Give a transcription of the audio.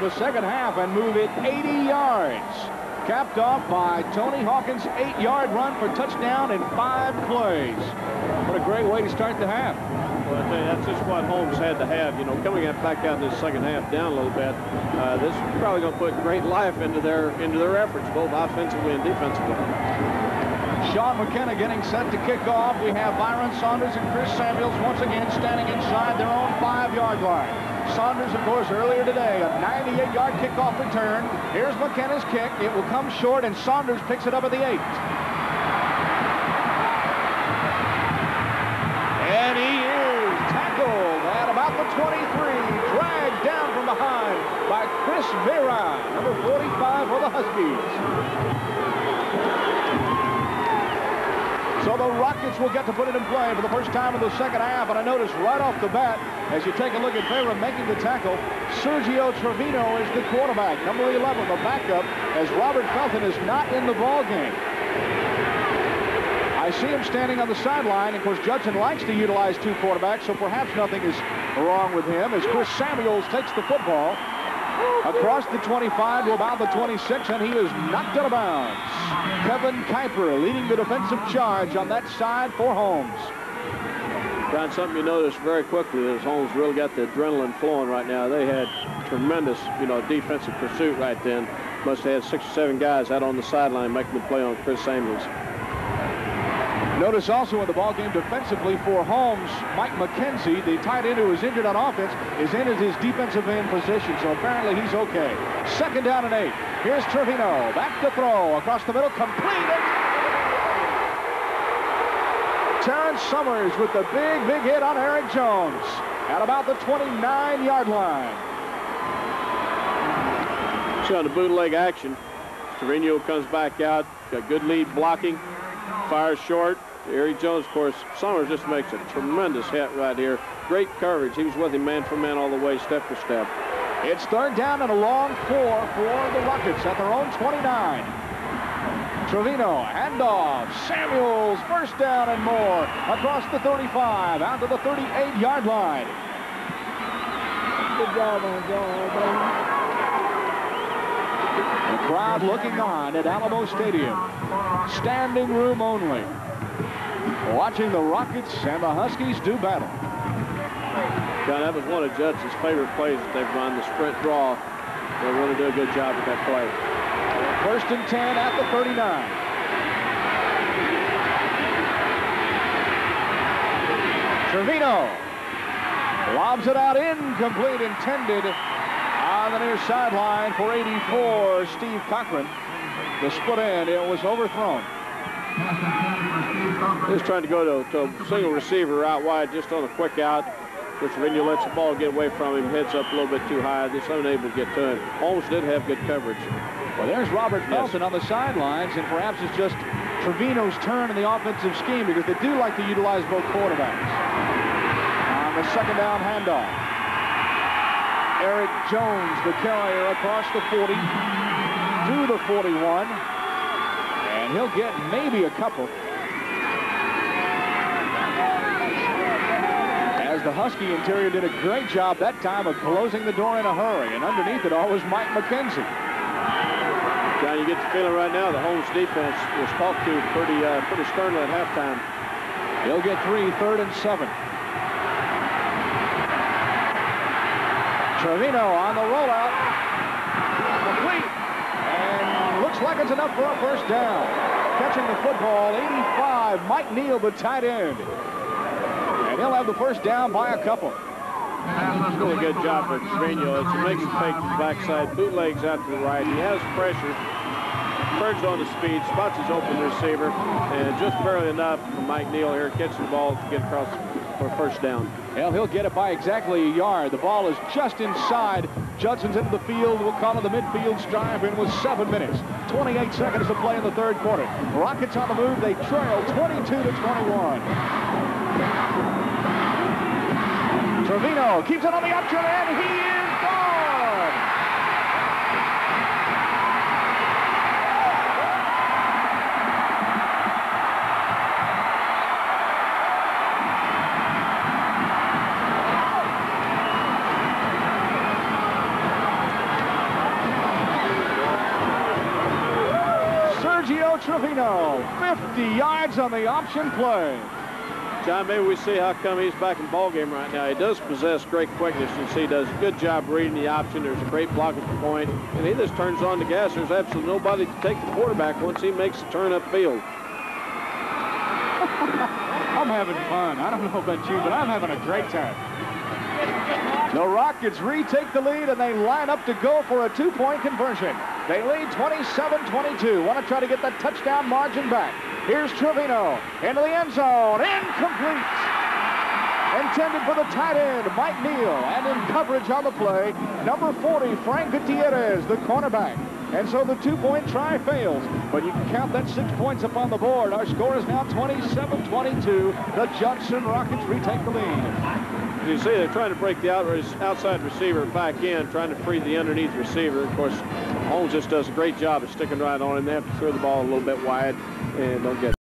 the second half and move it 80 yards. Capped off by Tony Hawkins' 8-yard run for touchdown in 5 plays. What a great way to start the half. Well, I tell you, that's just what Holmes had to have. You know, coming back out in this second half down a little bit, this is probably going to put great life into their efforts, both offensively and defensively. Sean McKenna getting set to kick off. We have Byron Saunders and Chris Samuels once again standing inside their own 5-yard line. Saunders, of course, earlier today, a 98-yard kickoff return. Here's McKenna's kick. It will come short, and Saunders picks it up at the 8. And he is tackled at about the 23, dragged down from behind by Chris Vera, number 45 for the Huskies. So the Rockets will get to put it in play for the first time in the second half. And I notice right off the bat, as you take a look at Vera making the tackle, Sergio Trevino is the quarterback. Number 11, the backup, as Robert Felton is not in the ball game. I see him standing on the sideline. Of course, Judson likes to utilize 2 quarterbacks, so perhaps nothing is wrong with him as Chris Samuels takes the football across the 25 to about the 26, and he is knocked out of bounds. Kevin Kuiper leading the defensive charge on that side for Holmes. Brian, something you notice very quickly is Holmes really got the adrenaline flowing right now. They had tremendous, defensive pursuit right then. Must have had 6 or 7 guys out on the sideline making the play on Chris Samuels. Notice also in the ballgame defensively for Holmes, Mike McKenzie, the tight end who is injured on offense, is in as his defensive end position, so apparently he's okay. Second down and 8. Here's Trevino, back to throw, across the middle, complete. Terrence Summers with the big hit on Eric Jones at about the 29-yard line. So on the bootleg action, Trevino comes back out, got good lead blocking, fires short. Eric Jones, of course, Summers just makes a tremendous hit right here. Great coverage. He was with him man for man all the way, step for step. It's third down and a long 4 for the Rockets at their own 29. Trevino, handoff. Samuels, first down and more. Across the 35, out to the 38-yard line. Good job on Jones. The crowd looking on at Alamo Stadium. Standing room only. Watching the Rockets and the Huskies do battle. John, that was one of Judson's favorite plays that they've run, the sprint draw. They really do a good job with that play. First and 10 at the 39. Trevino lobs it out, incomplete, intended on the near sideline for 84, Steve Cochran. The split end, it was overthrown. Just trying to go to a single receiver out wide, just on a quick out. Trevino lets the ball get away from him, heads up a little bit too high, just unable to get to him. Holmes did have good coverage. Well, there's Robert Felton on the sidelines, and perhaps it's just Trevino's turn in the offensive scheme because they do like to utilize both quarterbacks. On the second down handoff, Eric Jones, the carrier, across the 40 to the 41, and he'll get maybe a couple. As the Husky interior did a great job that time of closing the door in a hurry, and underneath it all was Mike McKenzie. John, you get the feeling right now the Holmes defense was talked to pretty sternly at halftime. He'll get 3, third and 7. Trevino on the rollout. Complete. And looks like it's enough for a first down. Catching the football, 85, Mike Neal, the tight end. And he'll have the first down by a couple. He's doing a good job for Trevino. He makes him fake to the backside, bootlegs out to the right. He has pressure, turns on the speed, spots his open receiver, and just barely enough for Mike Neal here catching the ball to get across for a first down. Well, he'll get it by exactly a yard. The ball is just inside. Judson's into the field. We'll call it the midfield stripe in with 7 minutes. 28 seconds to play in the third quarter. Rockets on the move. They trail 22-21. Trevino keeps it on the option, and he is gone. Trevino. 50 yards on the option play. John, maybe we see how come he's back in the ballgame right now. He does possess great quickness. You see, he does a good job reading the option. There's a great block at the point, and he just turns on the gas. There's absolutely nobody to take the quarterback once he makes the turn upfield. I'm having fun. I don't know about you, but I'm having a great time. The Rockets retake the lead, and they line up to go for a two-point conversion. They lead 27-22. Want to try to get that touchdown margin back. Here's Trevino into the end zone. Incomplete. Intended for the tight end, Mike Neal. And in coverage on the play, number 40, Frank Gutierrez, the cornerback. And so the two-point try fails. But you can count that 6 points up on the board. Our score is now 27-22. The Judson Rockets retake the lead. As you see, they're trying to break the outside receiver back in, trying to free the underneath receiver. Of course, Holmes just does a great job of sticking right on him. They have to throw the ball a little bit wide and don't get it.